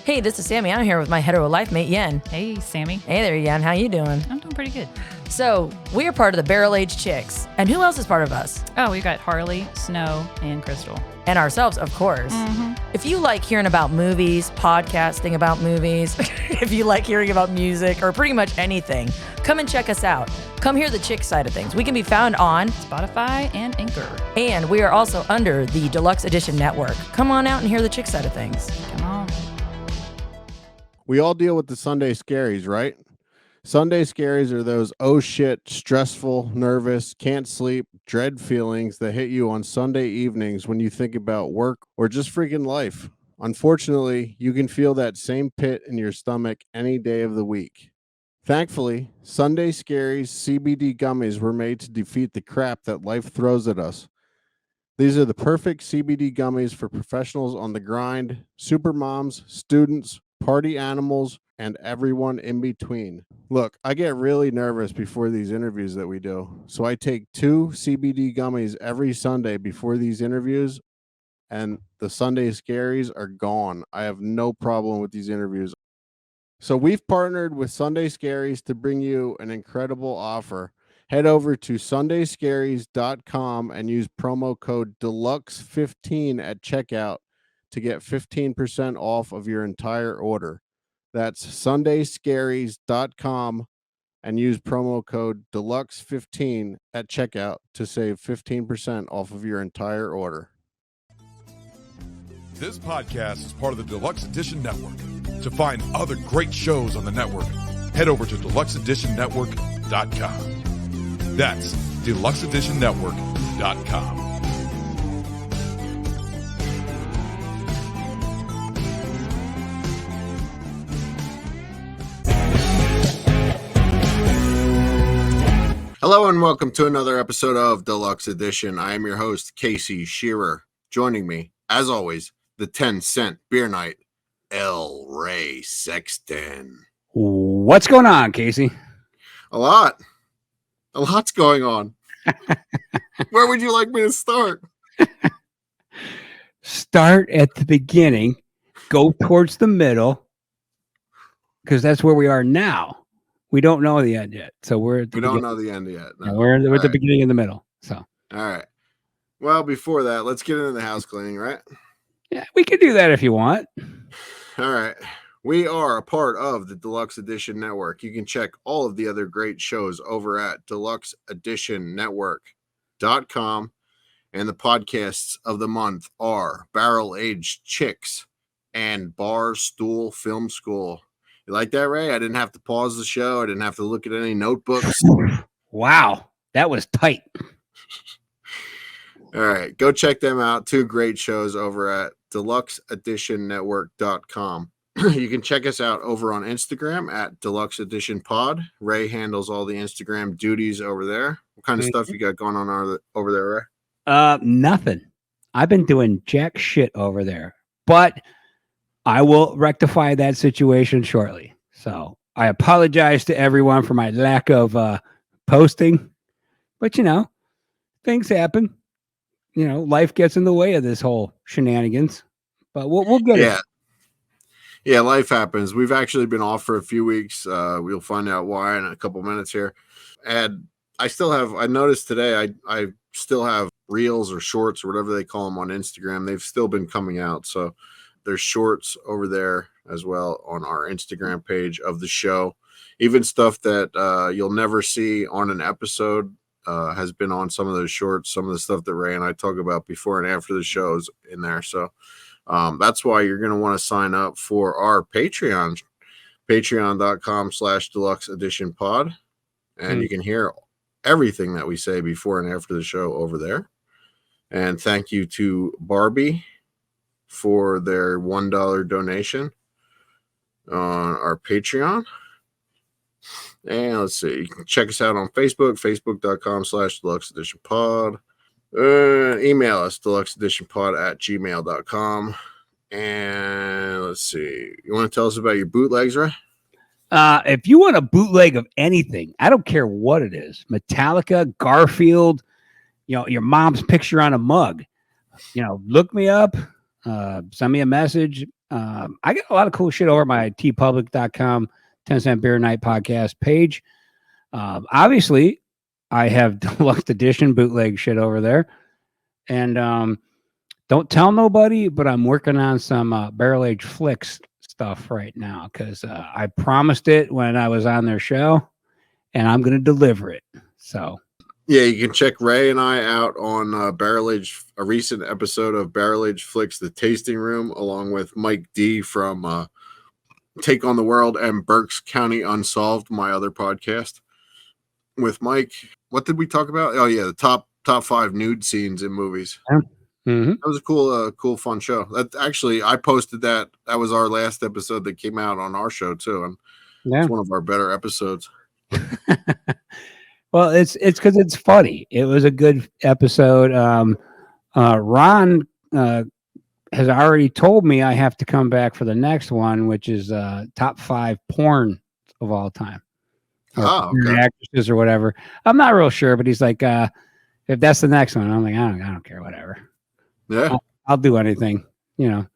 Hey, this is Sammy. I'm here with my hetero life mate, Yen. Hey, Sammy. Hey there, Yen. How you doing? I'm doing pretty good. So, we are part of the Barrel Age Chicks. And who else is part of us? Oh, we've got Harley, Snow, and Crystal. And ourselves, of course. Mm-hmm. If you like hearing about movies, podcasting about movies, if you like hearing about music, or pretty much anything, come and check us out. Come hear the chick side of things. We can be found on Spotify and Anchor. And we are also under the Deluxe Edition Network. Come on out and hear the chick side of things. Come on. We all deal with the Sunday scaries, right? Sunday scaries are those oh shit, stressful, nervous, can't sleep, dread feelings that hit you on Sunday evenings when you think about work or just freaking life. Unfortunately, you can feel that same pit in your stomach any day of the week. Thankfully, Sunday Scaries CBD gummies were made to defeat the crap that life throws at us. These are the perfect CBD gummies for professionals on the grind, super moms, students, party animals, and everyone in between. Look, I get really nervous before these interviews that we do, so I take 2 CBD gummies every Sunday before these interviews, and the Sunday Scaries are gone. I have no problem with these interviews. So we've partnered with Sunday Scaries to bring you an incredible offer. Head over to sundayscaries.com and use promo code DELUXE15 at checkout to get 15% off of your entire order. That's sundayscaries.com and use promo code DELUXE15 at checkout to save 15% off of your entire order. This podcast is part of the Deluxe Edition Network. To find other great shows on the network, head over to deluxeeditionnetwork.com. That's deluxeeditionnetwork.com. Hello and welcome to another episode of Deluxe Edition. I am your host, Casey Shearer. Joining me, as always, the 10-cent beer night, El Ray Sexton. What's going on, Casey? A lot's going on. Where would you like me to start? Start at the beginning, go towards the middle, because that's where we are now. We don't know the end yet, so we're at the don't know the end yet. No. We're at the beginning and the middle. So, all right. Well, before that, let's get into the house cleaning, right? Yeah, we could do that if you want. All right. We are a part of the Deluxe Edition Network. You can check all of the other great shows over at deluxeeditionnetwork.com. And the podcasts of the month are Barrel Aged Chicks and Bar Stool Film School. You like that, Ray? I didn't have to pause the show. I didn't have to look at any notebooks. Wow. That was tight. All right. Go check them out. 2 great shows over at deluxeeditionnetwork.com. You can check us out over on Instagram at Deluxe Edition Pod. Ray handles all the Instagram duties over there. What kind of stuff you got going on over there, Ray? Nothing. I've been doing jack shit over there, but I will rectify that situation shortly. So I apologize to everyone for my lack of posting, but things happen. Life gets in the way of this whole shenanigans, but we'll get it. Yeah, life happens. We've actually been off for a few weeks. We'll find out why in a couple minutes here. And I noticed today, I still have reels or shorts or whatever they call them on Instagram. They've still been coming out. So there's shorts over there as well on our Instagram page of the show. Even stuff that you'll never see on an episode has been on some of those shorts. Some of the stuff that Ray and I talk about before and after the shows in there. So that's why you're going to want to sign up for our Patreon, patreon.com/Deluxe Edition Pod. And you can hear everything that we say before and after the show over there. And thank you to Barbie for their $1 donation on our Patreon. And let's see, you can check us out on Facebook, facebook.com/Deluxe Edition Pod. Email us, deluxeeditionpod@gmail.com. And let's see, you want to tell us about your bootlegs, Ray? If you want a bootleg of anything, I don't care what it is, Metallica, Garfield, your mom's picture on a mug, look me up. Send me a message. I got a lot of cool shit over my tpublic.com 10-cent beer night podcast page. Obviously, I have deluxe edition bootleg shit over there. And don't tell nobody, but I'm working on some barrel age flicks stuff right now because I promised it when I was on their show, and I'm going to deliver it. So, yeah, you can check Ray and I out on Barrel Age, a recent episode of Barrel Age Flicks, the Tasting Room, along with Mike D from Take on the World and Berks County Unsolved, my other podcast with Mike. What did we talk about? Oh yeah, the top 5 nude scenes in movies. Mm-hmm. That was a cool, fun show. That actually, I posted that. That was our last episode that came out on our show too, and it's one of our better episodes. Well, it's because it's funny. It was a good episode. Ron has already told me I have to come back for the next one, which is top 5 porn of all time. Okay. Actresses or whatever. I'm not real sure, but he's like, if that's the next one, I'm like, I don't care, whatever. Yeah, I'll do anything, you know.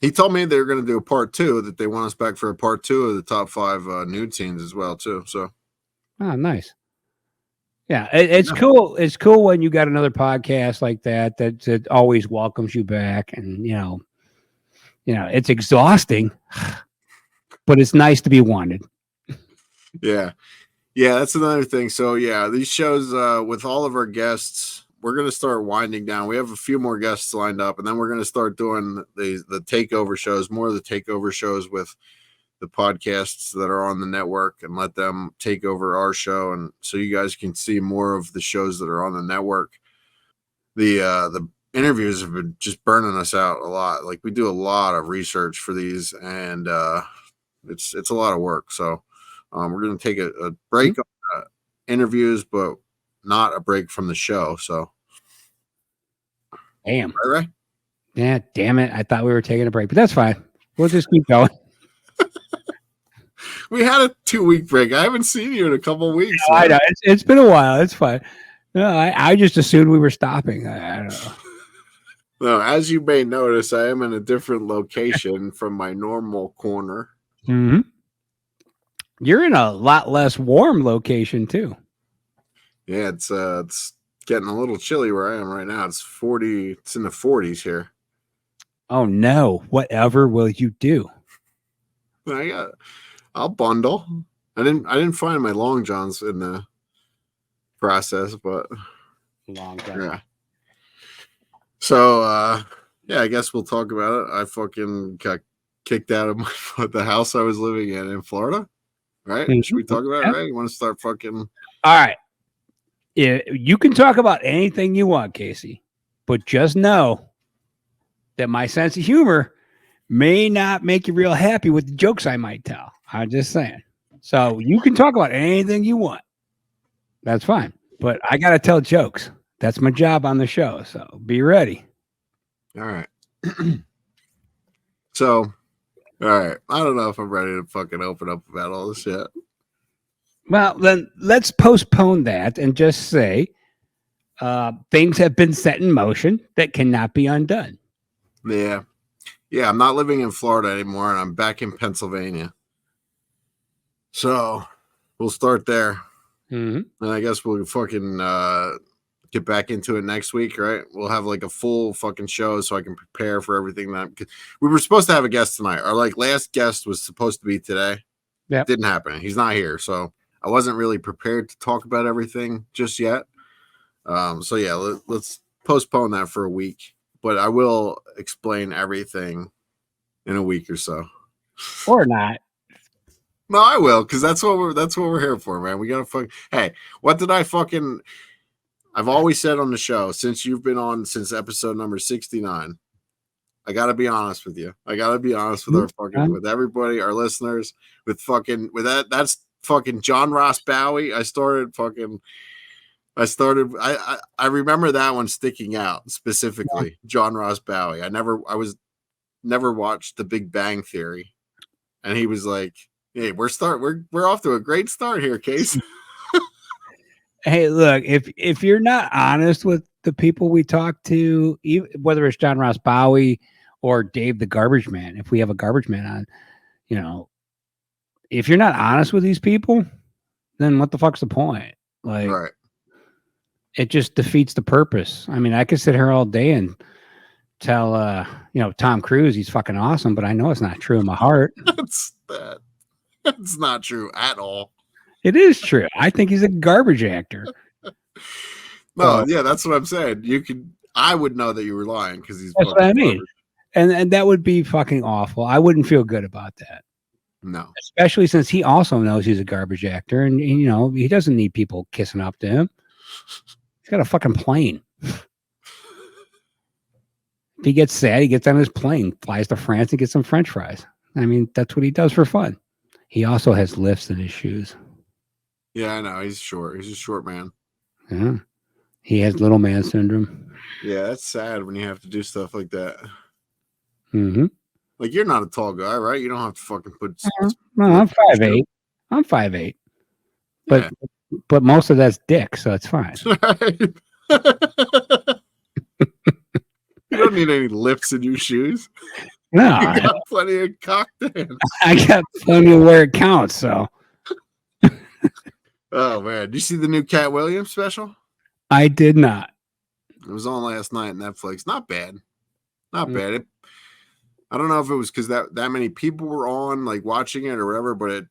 He told me they were going to do a part 2, that they want us back for a part 2 of the top 5 nude scenes as well too. So, oh, nice. Yeah, it's cool. It's cool when you got another podcast like that always welcomes you back, and you know, it's exhausting, but it's nice to be wanted. Yeah, that's another thing. So yeah, these shows with all of our guests, we're going to start winding down. We have a few more guests lined up, and then we're going to start doing the takeover shows, more of the takeover shows with the podcasts that are on the network, and let them take over our show, and so you guys can see more of the shows that are on the network. The interviews have been just burning us out a lot. Like, we do a lot of research for these, and it's a lot of work. So we're going to take a break on interviews, but not a break from the show. So Damn. Right? Yeah, damn it. I thought we were taking a break, but that's fine. We'll just keep going. We had a 2-week break. I haven't seen you in a couple of weeks. I know. It's been a while. It's fine. No, I just assumed we were stopping. I don't know. No, as you may notice, I am in a different location from my normal corner. Mm-hmm. You're in a lot less warm location too. Yeah, it's getting a little chilly where I am right now. It's 40. It's in the 40s here. Oh no! Whatever will you do? I'll bundle. I didn't find my long johns in the process, but Long time. yeah. So I guess we'll talk about it. I fucking got kicked out of the house I was living in Florida. Right? Mm-hmm. Should we talk about it? Right? You want to start fucking? All right. Yeah, you can talk about anything you want, Casey, but just know that my sense of humor may not make you real happy with the jokes I might tell. I'm just saying. So you can talk about anything you want. That's fine. But I got to tell jokes. That's my job on the show. So be ready. All right. So, all right. I don't know if I'm ready to fucking open up about all this yet. Well, then let's postpone that and just say things have been set in motion that cannot be undone. Yeah. Yeah, I'm not living in Florida anymore, and I'm back in Pennsylvania. So we'll start there. Mm-hmm. And I guess we'll fucking get back into it next week, right? We'll have like a full fucking show so I can prepare for everything. We were supposed to have a guest tonight. Our last guest was supposed to be today. Yeah, didn't happen. He's not here, so I wasn't really prepared to talk about everything just yet. So yeah, let's postpone that for a week. But I will explain everything in a week or so. or not. No, I will, because that's what we're here for, man. We gotta hey, what did I fucking I've always said on the show since you've been on since episode number 69. I gotta be honest with you. I gotta be honest with with everybody, our listeners, that's fucking John Ross Bowie. I remember that one sticking out specifically. John Ross Bowie. I never watched The Big Bang Theory, and he was like, "Hey, we're off to a great start here, Case." Hey, look, if you're not honest with the people we talk to, whether it's John Ross Bowie or Dave the Garbage Man, if we have a garbage man on, you know, if you're not honest with these people, then what the fuck's the point? Like, Right. it just defeats the purpose. I mean, I could sit here all day and tell, Tom Cruise he's fucking awesome, but I know it's not true in my heart. That's not true at all. It is true. I think he's a garbage actor. No, yeah, that's what I'm saying. I would know that you were lying because he's. That's what I mean. And that would be fucking awful. I wouldn't feel good about that. No. Especially since he also knows he's a garbage actor, and he doesn't need people kissing up to him. He's got a fucking plane. If he gets sad, he gets on his plane, flies to France, and gets some French fries. I mean, that's what he does for fun. He also has lifts in his shoes. Yeah, I know. He's short. He's a short man. Yeah. He has little man syndrome. Yeah, that's sad when you have to do stuff like that. Mm-hmm. Like, you're not a tall guy, right? You don't have to fucking put. No, I'm 5'8". I'm 5'8". But most of that's dick, so it's fine. You don't need any lips in your shoes. No, You got plenty of cock dance. I got plenty of where it counts. So. Oh man, did you see the new Cat Williams special? I did not. It was on last night on Netflix. Not bad. Not bad. I don't know if it was because that many people were on, like, watching it or whatever, but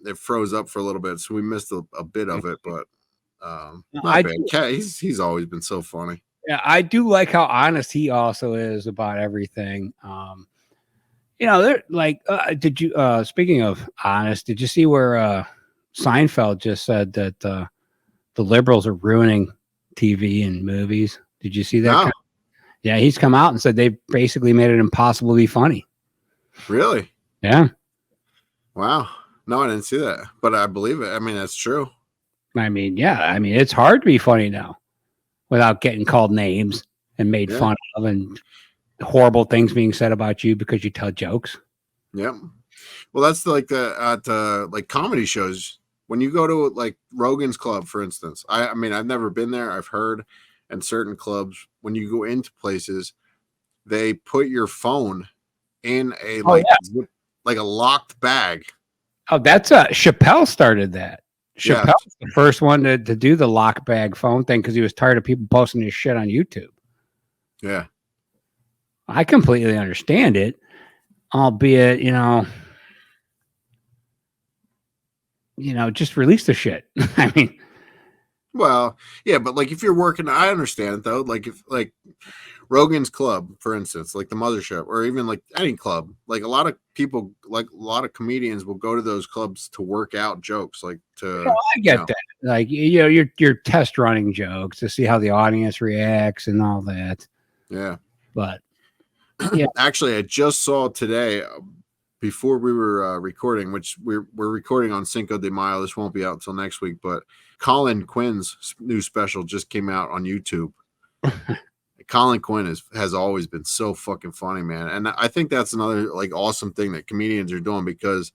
it froze up for a little bit, so we missed a bit of it. But not bad. Cat, he's always been so funny. Yeah, I do like how honest he also is about everything. They're like, did you? Speaking of honest, did you see where Seinfeld just said that the liberals are ruining TV and movies? Did you see that? No. Yeah, he's come out and said they basically made it impossible to be funny. Really? Yeah. Wow. No, I didn't see that, but I believe it. I mean, that's true. I mean, yeah. I mean, it's hard to be funny now without getting called names and made fun of and horrible things being said about you because you tell jokes. Yep. Well, that's like like comedy shows. When you go to like Rogan's Club, for instance, I mean, I've never been there. I've heard, and certain clubs, when you go into places, they put your phone in a like a locked bag. Oh, that's Chappelle started that. Chappelle's the first one to do the lock bag phone thing because he was tired of people posting his shit on YouTube. Yeah. I completely understand it, albeit, just release the shit. I mean, well, yeah, but like if you're working, I understand it though. Like if like Rogan's Club, for instance, like the Mothership, or even like any club, like a lot of people, like a lot of comedians will go to those clubs to work out jokes, like to. Oh, I get that. Like you're test running jokes to see how the audience reacts and all that. Yeah, but yeah, actually, I just saw today. Before we were recording, which we're recording on Cinco de Mayo. This won't be out until next week, but Colin Quinn's new special just came out on YouTube. Colin Quinn has always been so fucking funny, man. And I think that's another like awesome thing that comedians are doing because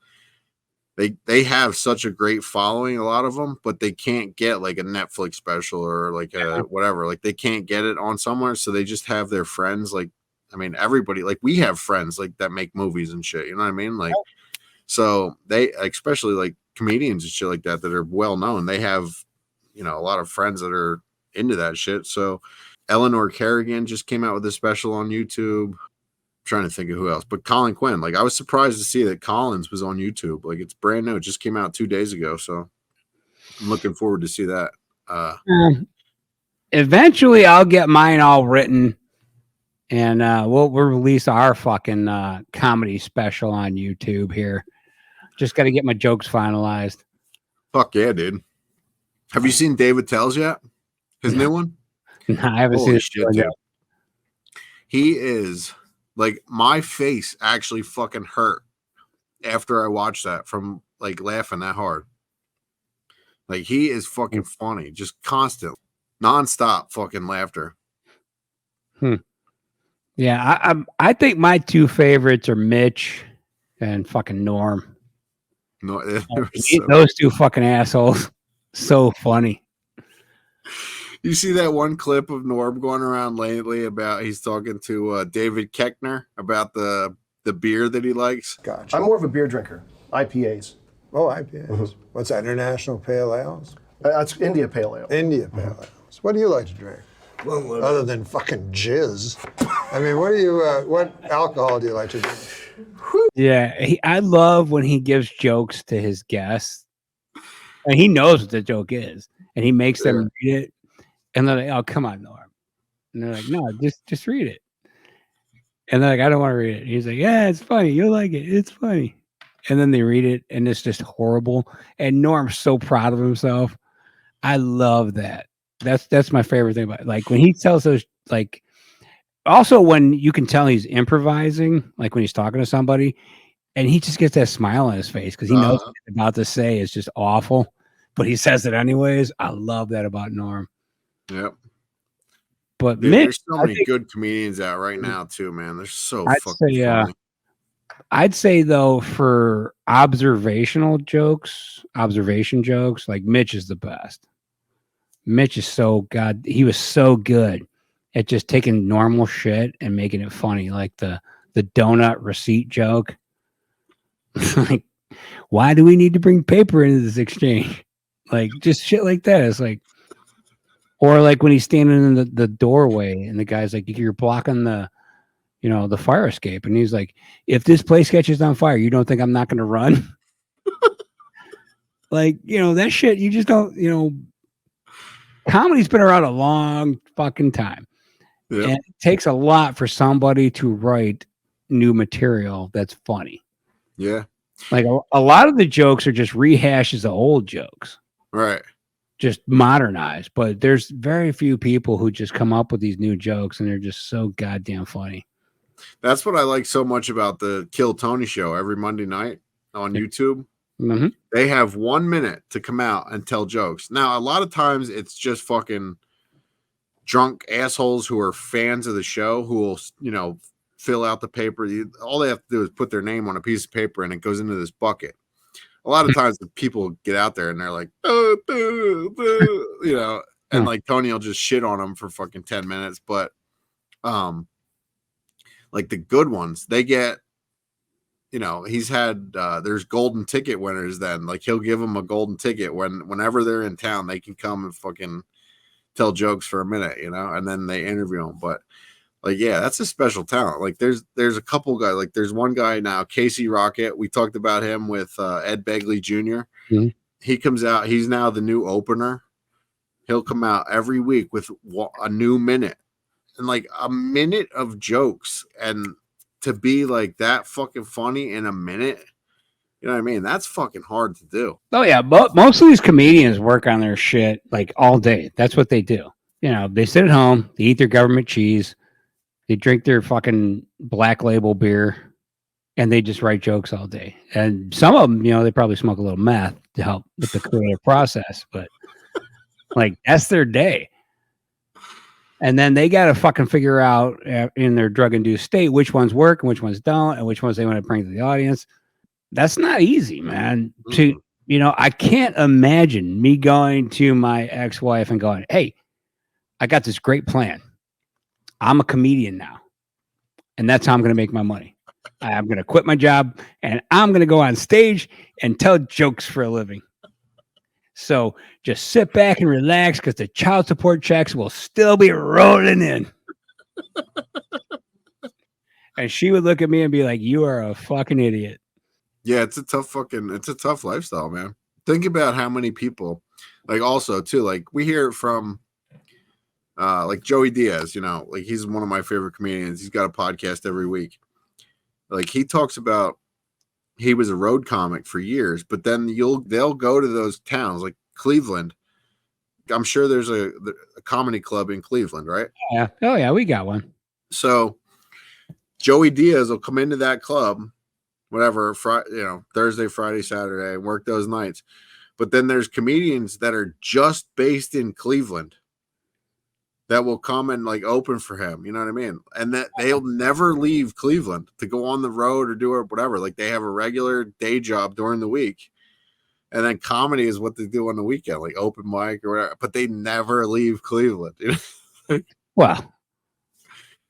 they have such a great following, a lot of them, but they can't get like a Netflix special or like a whatever. Like they can't get it on somewhere. So they just have their friends like, I mean, everybody, like we have friends like that make movies and shit. You know what I mean? Like, so they, especially like comedians and shit like that are well known. They have, a lot of friends that are into that shit. So Eleanor Kerrigan just came out with a special on YouTube. I'm trying to think of who else, but Colin Quinn. Like I was surprised to see that Collins was on YouTube. Like it's brand new. It just came out 2 days ago. So I'm looking forward to see that. Eventually I'll get mine all written. And we'll release our fucking comedy special on YouTube here. Just got to get my jokes finalized. Fuck yeah, dude. Have you seen David Tells yet? His new one? No, I haven't seen it yet. He is like my face actually fucking hurt after I watched that from like laughing that hard. Like he is fucking funny, just constant, nonstop fucking laughter. Yeah, I think my two favorites are Mitch and fucking Norm. No, Those two fucking assholes, so funny. You see that one clip of Norm going around lately about he's talking to David Keckner about the beer that he likes. Gotcha. I'm more of a beer drinker. IPAs. Oh, IPAs. What's that? International Pale Ales? That's India Pale Ale. India Pale Ales. What do you like to drink? Other than fucking jizz. I mean, what alcohol do you like to drink? Yeah, I love when he gives jokes to his guests, and he knows what the joke is, and he makes them read it, and they're like, "Oh, come on, Norm," and they're like, "No, just read it," and they're like, "I don't want to read it." And he's like, "Yeah, it's funny. You'll like it. It's funny," and then they read it, and it's just horrible. And Norm's so proud of himself. I love that. That's my favorite thing about it. Like when he tells those, like, also when you can tell he's improvising, like when he's talking to somebody, and he just gets that smile on his face because he knows what he's about to say is just awful, but he says it anyways. I love that about Norm. Yep. But Dude, Mitch, there's so many good comedians out right now too, man. They're so I'd fucking say, funny. I'd say though, for observation jokes, like Mitch is the best. Mitch is he was so good at just taking normal shit and making it funny, like the donut receipt joke. Like, why do we need to bring paper into this exchange? Like, just shit like that. It's like, or like when he's standing in the doorway and the guy's like, you're blocking the fire escape. And he's like, if this place catches on fire, you don't think I'm not going to run? Like, that shit, you just don't, comedy's been around a long fucking time. Yep. And it takes a lot for somebody to write new material that's funny. Yeah. Like a lot of the jokes are just rehashes of old jokes. Right. Just modernized. But there's very few people who just come up with these new jokes and they're just so goddamn funny. That's what I like so much about the Kill Tony show every Monday night on YouTube. Mm-hmm. They have 1 minute to come out and tell jokes. Now, a lot of times it's just fucking drunk assholes who are fans of the show who will, fill out the paper. All they have to do is put their name on a piece of paper and it goes into this bucket. A lot of times the people get out there and they're like, and like Tony will just shit on them for fucking 10 minutes. But like the good ones, they get, he's had, there's golden ticket winners then. Like he'll give them a golden ticket whenever they're in town, they can come and fucking tell jokes for a minute, and then they interview them. But like, yeah, that's a special talent. Like there's a couple guys, like there's one guy now, Casey Rocket. We talked about him with Ed Begley Jr. Mm-hmm. He comes out, he's now the new opener. He'll come out every week with a new minute and like a minute of jokes, and to be like that fucking funny in a minute, you know what I mean? That's fucking hard to do. Oh yeah, but most of these comedians work on their shit like all day. That's what they do. They sit at home, they eat their government cheese, they drink their fucking Black Label beer, and they just write jokes all day. And some of them, they probably smoke a little meth to help with the creative process, but like that's their day. And then they got to fucking figure out in their drug-induced state which ones work and which ones don't, and which ones they want to bring to the audience. That's not easy, man. Mm-hmm. I can't imagine me going to my ex-wife and going, "Hey, I got this great plan. I'm a comedian now, and that's how I'm going to make my money. I'm going to quit my job, and I'm going to go on stage and tell jokes for a living. So just sit back and relax because the child support checks will still be rolling in." And she would look at me and be like, "You are a fucking idiot." Yeah, it's a tough lifestyle, man. Think about how many people, like also too, like we hear it from like Joey Diaz, like he's one of my favorite comedians. He's got a podcast every week. Like he talks about he was a road comic for years, but then they'll go to those towns like Cleveland. I'm sure there's a comedy club in Cleveland, right? Yeah. Oh yeah, we got one. So Joey Diaz will come into that club, whatever, Thursday, Friday, Saturday, and work those nights. But then there's comedians that are just based in Cleveland that will come and like open for him. You know what I mean? And that they'll never leave Cleveland to go on the road or do whatever. Like they have a regular day job during the week. And then comedy is what they do on the weekend, like open mic or whatever. But they never leave Cleveland. You know? Well,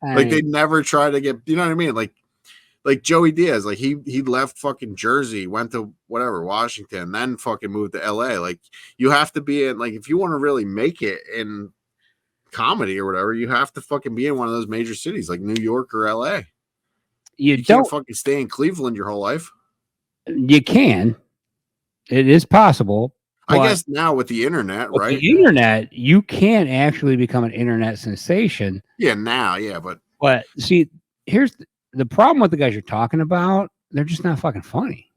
Like they never try to get, you know what I mean? Like Joey Diaz, like he left fucking Jersey, went to whatever, Washington, then fucking moved to LA. Like you have to be in, like, if you want to really make it in comedy or whatever, you have to fucking be in one of those major cities like New York or LA. You can't fucking stay in Cleveland your whole life. You can. It is possible. I guess now with the internet, right? The internet, you can actually become an internet sensation. Yeah, now, yeah, but see, here's the problem with the guys you're talking about. They're just not fucking funny,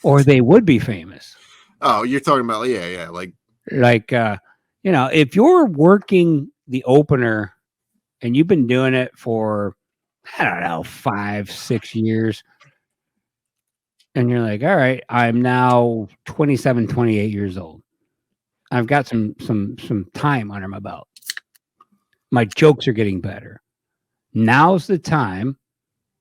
or they would be famous. Oh, you're talking about, yeah, like you know, if you're working the opener and you've been doing it for, I don't know, 5-6 years. And you're like, all right, I'm now 27, 28 years old. I've got some time under my belt. My jokes are getting better. Now's the time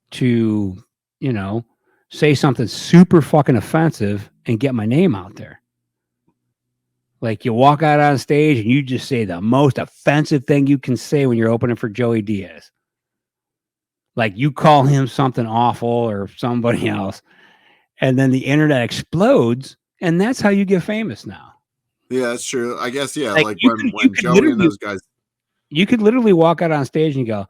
to, you know, say something super fucking offensive and get my name out there. Like you walk out on stage and you just say the most offensive thing you can say when you're opening for Joey Diaz. Like you call him something awful or somebody else. And then the internet explodes, and that's how you get famous now. Yeah, that's true. I guess, yeah, like when Joey and those guys. You could literally walk out on stage and go,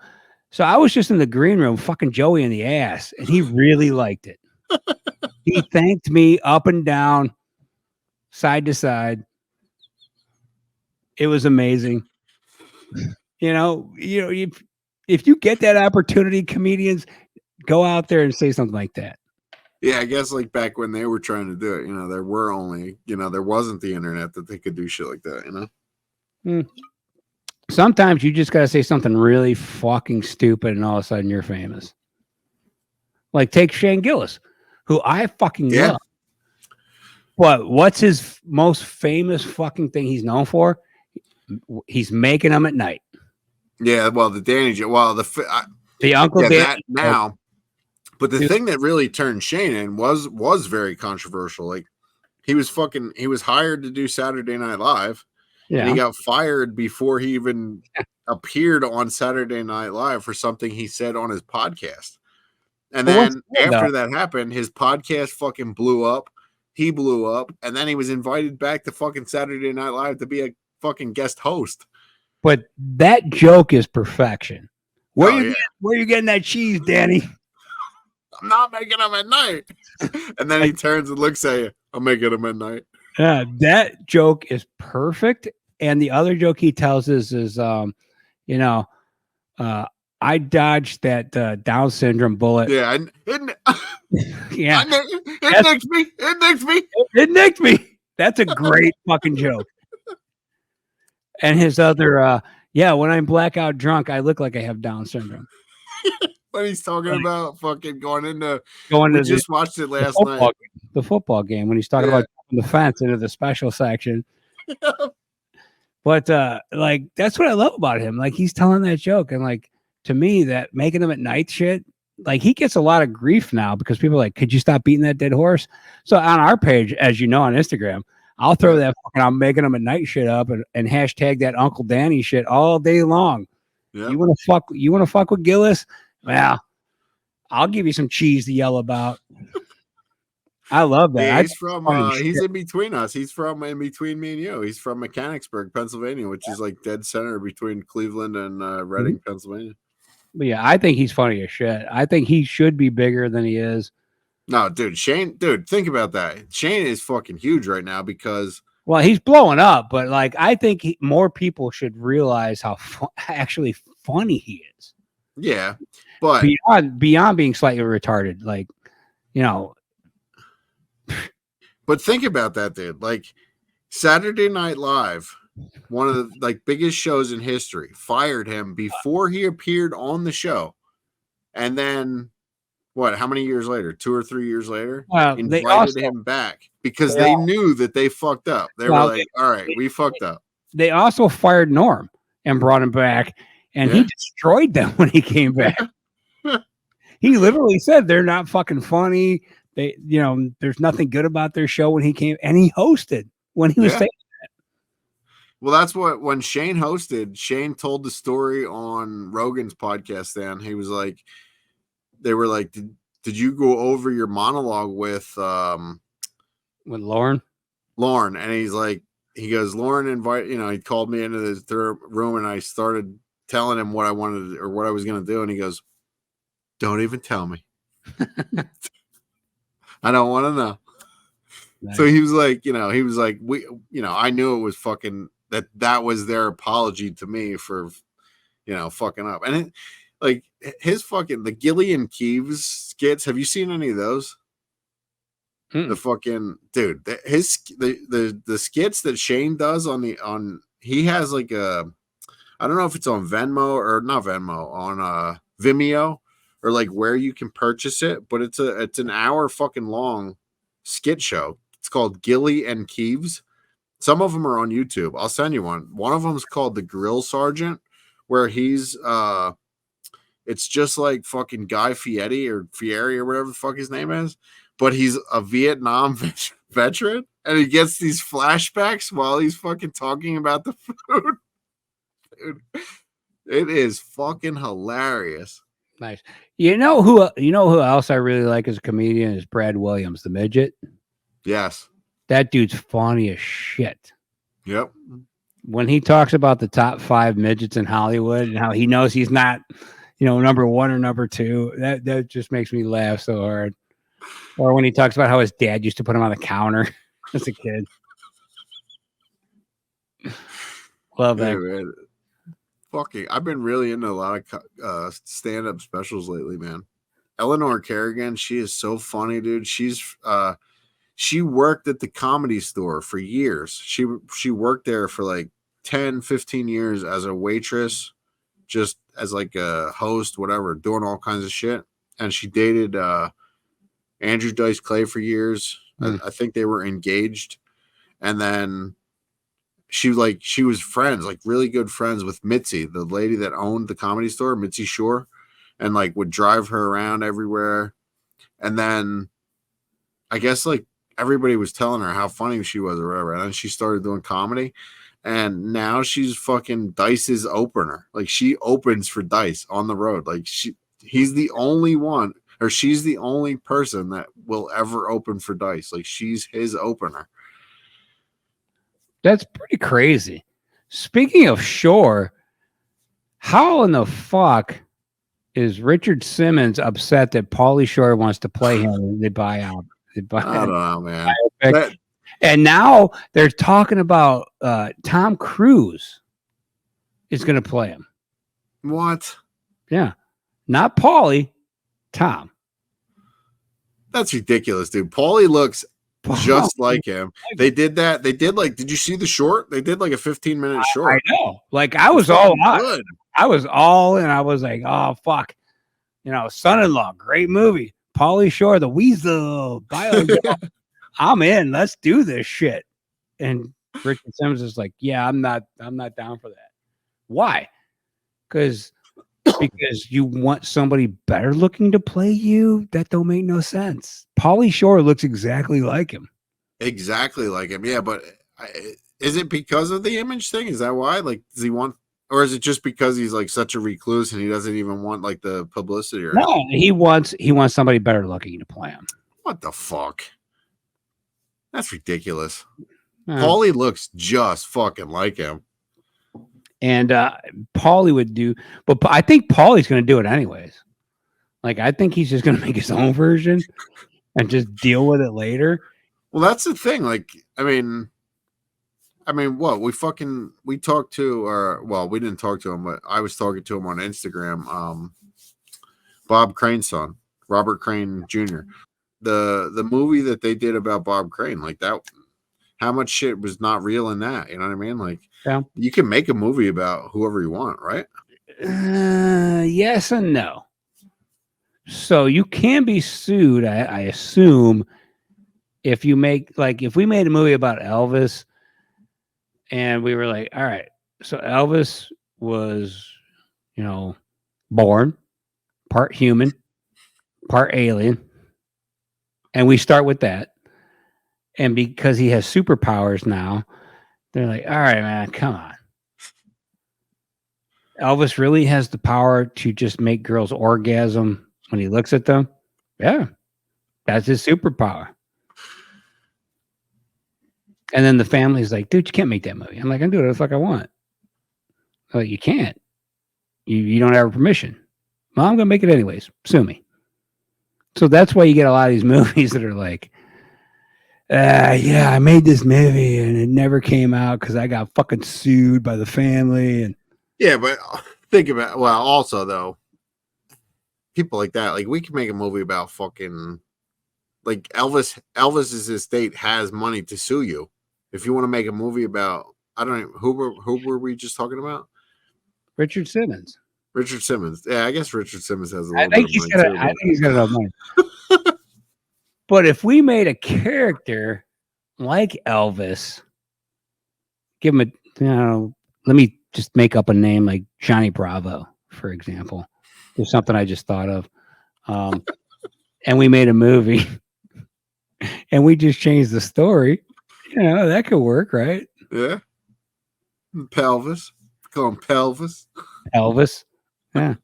so I was just in the green room fucking Joey in the ass, and he really liked it. He thanked me up and down, side to side. It was amazing. You know, if you get that opportunity, comedians, go out there and say something like that. Yeah, I guess like back when they were trying to do it, you know, there were only, you know, there wasn't the internet that they could do shit like that, you know? Sometimes you just got to say something really fucking stupid and all of a sudden you're famous. Like take Shane Gillis, who I fucking love. But what's his most famous fucking thing he's known for? He's making them at night. Yeah, well, the Danny, well, the Uncle Danny that now. But the thing that really turned Shane in was very controversial. Like he was hired to do Saturday Night Live. Yeah. And he got fired before he even appeared on Saturday Night Live for something he said on his podcast. And then after that happened, his podcast fucking blew up. He blew up. And then he was invited back to fucking Saturday Night Live to be a fucking guest host. But that joke is perfection. Where are you getting that cheese, Danny? I'm not making them at night. And then he turns and looks at you. I'm making them at night. That joke is perfect. And the other joke he tells is you know, I dodged that Down syndrome bullet. Yeah. Yeah. It nicked me. It nicked me. It nicked me. That's a great fucking joke. And his other, when I'm blackout drunk, I look like I have Down syndrome. When he's talking about fucking going to just watched it last night. The football game when he's talking about the fence into the special section. But like that's what I love about him. Like he's telling that joke, and like to me, that making him at night shit. Like he gets a lot of grief now because people are like, could you stop beating that dead horse? So on our page, as you know, on Instagram, I'll throw that fucking I'm making him at night shit up and hashtag that Uncle Danny shit all day long. Yep. You want to fuck with Gillis? Well, I'll give you some cheese to yell about. I love that. Yeah, he's in between us. He's from in between me and you. He's from Mechanicsburg, Pennsylvania, which is like dead center between Cleveland and Reading, Pennsylvania. But yeah, I think he's funny as shit. I think he should be bigger than he is. No, dude, think about that. Shane is fucking huge right now because. Well, he's blowing up, but like I think more people should realize how actually funny he is. Yeah, but beyond being slightly retarded, like, you know. But think about that, dude. Like Saturday Night Live, one of the like biggest shows in history, fired him before he appeared on the show, and then what? How many years later? 2 or 3 years later, invited him back because they knew that they fucked up. They were like, "All right, we fucked up." They also fired Norm and brought him back. And he destroyed them when he came back. He literally said they're not fucking funny. They, there's nothing good about their show when he came, and he hosted when he was Yeah. saying. Well, that's what when Shane hosted. Shane told the story on Rogan's podcast. Then he was like, they were like, did you go over your monologue with Lauren? Lauren? And he's like, he goes, Lauren he called me into the third room, and I started telling him what I wanted or what I was going to do, and he goes, don't even tell me. I don't want to know. Nice. So he was like, I knew it was fucking that was their apology to me for, fucking up. And his fucking, the Gillian Keeves skits. Have you seen any of those? The fucking dude, the skits that Shane does he has like I don't know if it's on Venmo or not Venmo, on Vimeo, or like where you can purchase it, but it's an hour fucking long skit show. It's called Gilly and Keeves. Some of them are on YouTube. I'll send you one. One of them is called The Grill Sergeant, where he's it's just like fucking Guy Fieri or whatever the fuck his name is, but he's a Vietnam veteran, and he gets these flashbacks while he's fucking talking about the food. Dude, it is fucking hilarious. Nice. You know who else I really like as a comedian is Brad Williams, the midget. Yes. That dude's funny as shit. Yep. When he talks about the top 5 midgets in Hollywood and how he knows he's not, number 1 or number 2, that just makes me laugh so hard. Or when he talks about how his dad used to put him on the counter as a kid. Love that. Man. Fucking, I've been really into a lot of stand-up specials lately, man. Eleanor Kerrigan, she is so funny, dude. She worked at the Comedy Store for years. She worked there for like 10, 15 years as a waitress, just as like a host, whatever, doing all kinds of shit. And she dated Andrew Dice Clay for years. I think they were engaged. And then she was friends, like really good friends with Mitzi, the lady that owned the Comedy Store, Mitzi Shore, and like would drive her around everywhere. And then I guess like everybody was telling her how funny she was or whatever. And then she started doing comedy, and now she's fucking Dice's opener. Like she opens for Dice on the road. Like he's the only one, or she's the only person that will ever open for Dice. Like she's his opener. That's pretty crazy. Speaking of Shore, how in the fuck is Richard Simmons upset that Pauly Shore wants to play him and they buy out? I don't know, man. And now they're talking about Tom Cruise is going to play him. What? Yeah. Not Pauly, Tom. That's ridiculous, dude. Pauly looks just like him. They did that. Did you see the short? They did like a 15-minute short. I know. Like I was all out. I was all in. I was like, oh fuck. Son-in-Law, great movie. Pauly Shore, the Weasel. I'm in. Let's do this shit. And Richard Simmons is like, yeah, I'm not down for that. Why? Because you want somebody better looking to play you? That don't make no sense. Pauly Shore looks exactly like him. Exactly like him. Yeah, but is it because of the image thing? Is that why? Like, does he want, or is it just because he's like such a recluse and he doesn't even want like the publicity? Or no, he wants somebody better looking to play him. What the fuck? That's ridiculous. Pauly looks just fucking like him. And Pauly would do, but I think Pauly's going to do it anyways. Like, I think he's just going to make his own version and just deal with it later. Well, that's the thing. Like, I mean, what we talked to, or well, we didn't talk to him, but I was talking to him on Instagram. Bob Crane's son, Robert Crane Jr. The movie that they did about Bob Crane, like that. How much shit was not real in that? You know what I mean? Like, yeah, you can make a movie about whoever you want, right? Yes and no. So you can be sued, I assume, if you make, like, if we made a movie about Elvis and we were like, all right, so Elvis was, born, part human, part alien. And we start with that. And because he has superpowers now, they're like, all right, man, come on. Elvis really has the power to just make girls orgasm when he looks at them. Yeah, that's his superpower. And then the family's like, dude, you can't make that movie. I'm like, I can do whatever the fuck I want. They're like, you can't. You don't have permission. Well, I'm going to make it anyways. Sue me. So that's why you get a lot of these movies that are like, yeah, I made this movie and it never came out because I got fucking sued by the family. And Yeah, but think about also though, people like that, like we can make a movie about fucking like Elvis's estate has money to sue you. If you want to make a movie about, I don't know, who were we just talking about? Richard Simmons. Richard Simmons. Yeah, I guess Richard Simmons has a I little think bit of money too. I think he's got enough money. But if we made a character like Elvis, give him let me just make up a name like Johnny Bravo, for example. There's something I just thought of. And we made a movie and we just changed the story. That could work, right? Yeah. Pelvis. Call him Pelvis. Elvis. Yeah.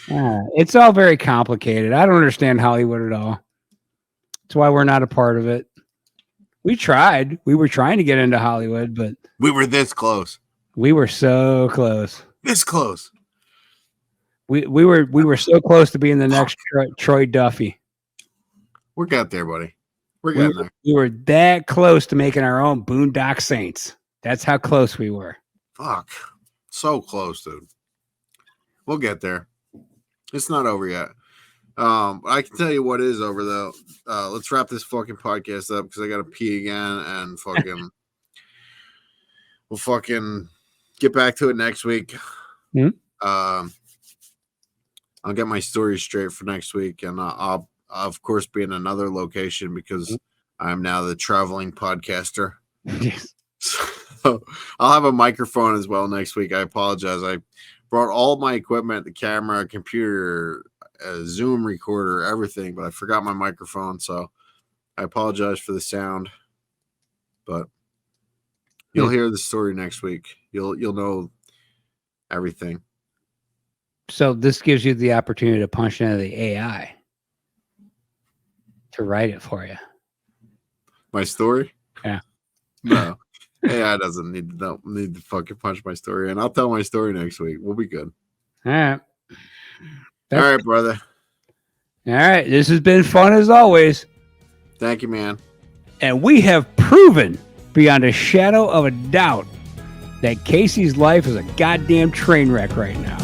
It's all very complicated. I don't understand Hollywood at all. That's why we're not a part of it. We tried. We were trying to get into Hollywood, but we were this close. We were so close. This close. We were so close to being the next Troy Duffy. We're got there, buddy. We're getting there. We were that close to making our own Boondock Saints. That's how close we were. Fuck. So close, dude. We'll get there. It's not over yet. I can tell you what is over though. Let's wrap this fucking podcast up because I gotta pee again and fucking we'll fucking get back to it next week. Mm-hmm. I'll get my story straight for next week, and I'll of course be in another location because I'm now the traveling podcaster. Yes. So I'll have a microphone as well next week. I apologize. I brought all my equipment, the camera, computer, Zoom recorder, everything, but I forgot my microphone, so I apologize for the sound. But you'll hear the story next week. You'll know everything. So this gives you the opportunity to punch into the AI to write it for you. My story? Yeah. No. AI doesn't need to fucking punch my story in. I'll tell my story next week. We'll be good. All right. All right, brother. All right. This has been fun as always. Thank you, man. And we have proven beyond a shadow of a doubt that Casey's life is a goddamn train wreck right now.